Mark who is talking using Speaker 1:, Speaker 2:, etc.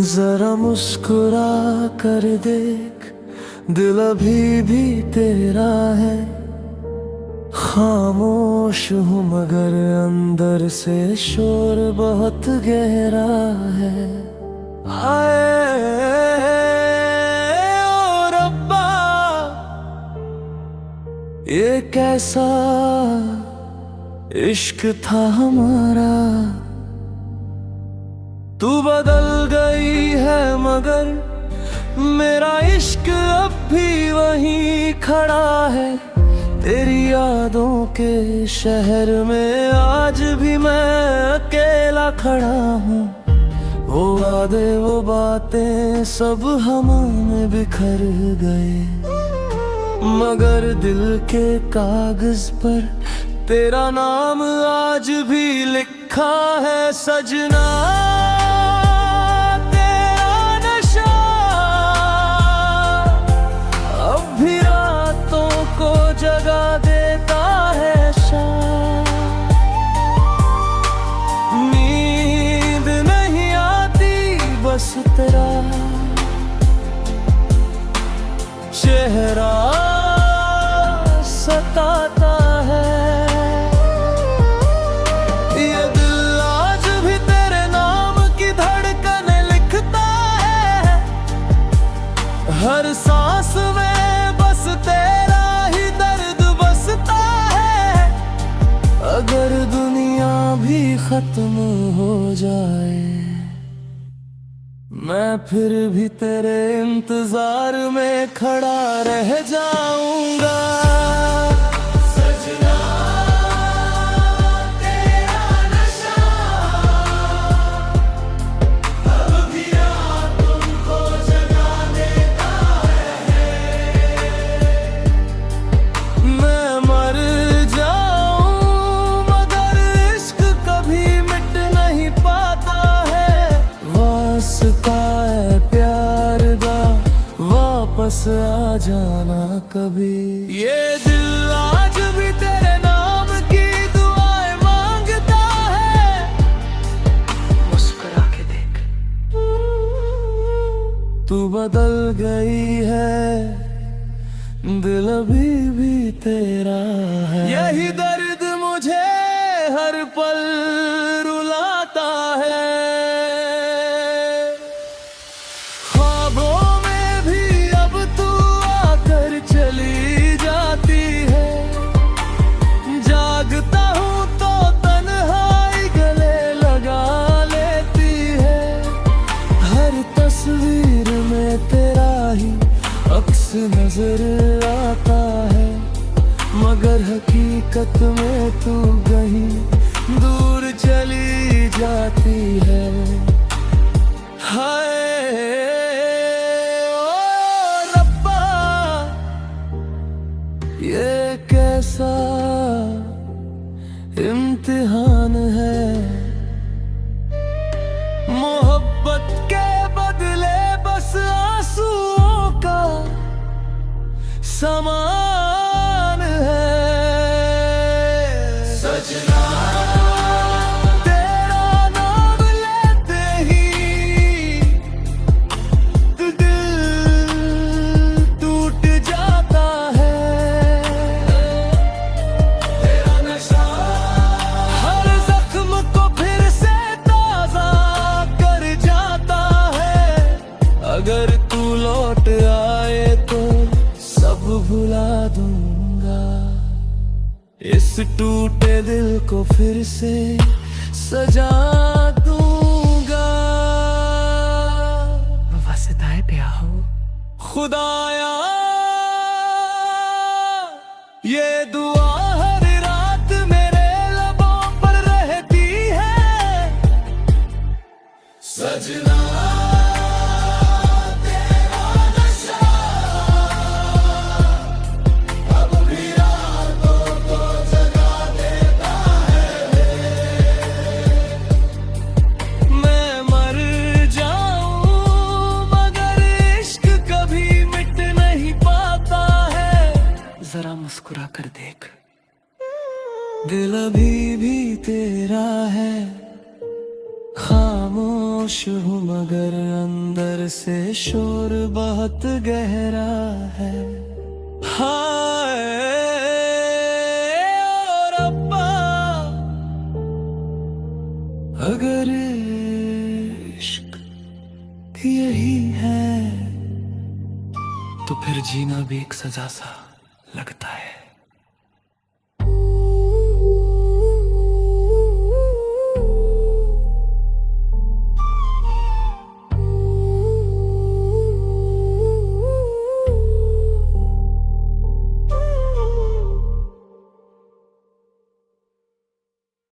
Speaker 1: जरा मुस्कुरा कर देख, दिल अभी भी तेरा है। खामोश हूँ मगर अंदर से शोर बहुत गहरा है। आए ओ रब्बा, ये कैसा इश्क था हमारा। तू बदल गई है मगर मेरा इश्क अब भी वहीं खड़ा है। तेरी यादों के शहर में आज भी मैं अकेला खड़ा हूँ। वो वादे वो बातें सब हवा में बिखर गए, मगर दिल के कागज पर तेरा नाम आज भी लिखा है। सजना तेरा नशा अब भी रातों को जगा देता है। नींद नहीं आती बस तेरा चेहरा सताता है। ये दिल आज भी तेरे नाम की धड़कन लिखता है। हर सांस में बस तेरा ही दर्द बसता है। अगर दुनिया भी खत्म हो जाए, मैं फिर भी तेरे इंतजार में खड़ा रह जाऊंगा। सजना तेरा नशा अब भी रातों को जगा देता है। मैं मर जाऊं मगर इश्क कभी मिट नहीं पाता है। वास्ता है प्यार दा वापस आ जाना कभी। ये दिल आज भी तेरे नाम की दुआएं मांगता है। मुस्कुरा के देख, तू बदल गई है, दिल अभी भी तेरा है। यही दर्द मुझे हर पल रुलाता है। ख्वाबों में भी अब तू आकर चली जाती है। जागता हूँ तो तन्हाई गले लगा लेती है। हर तस्वीर में तेरा ही अक्स नजर आता है, मगर हकीकत में तू कहीं दूर चली जाती है। हाय ओ रब्बा, ये कैसा इम्तिहान है। मोहब्बत के बदले बस आंसुओं का समान है। सजना तेरा नाम लेते ही दिल टूट जाता है। तेरा नशा हर जख्म को फिर से ताजा कर जाता है। अगर तू लौट आए तो सब भुला दूंगा। इस टूटे दिल को फिर से सजा दूंगा। वास्ताए प्या हो खुदाया, ये दुआ हर रात मेरे लबों पर रहती है। सजना जरा मुस्कुरा कर देख, दिल अभी भी तेरा है। खामोश हूँ मगर से शोर बहुत गहरा है। हाय ओ रब्बा, अगर इश्क यही है तो फिर जीना भी एक सजा सा लगता है।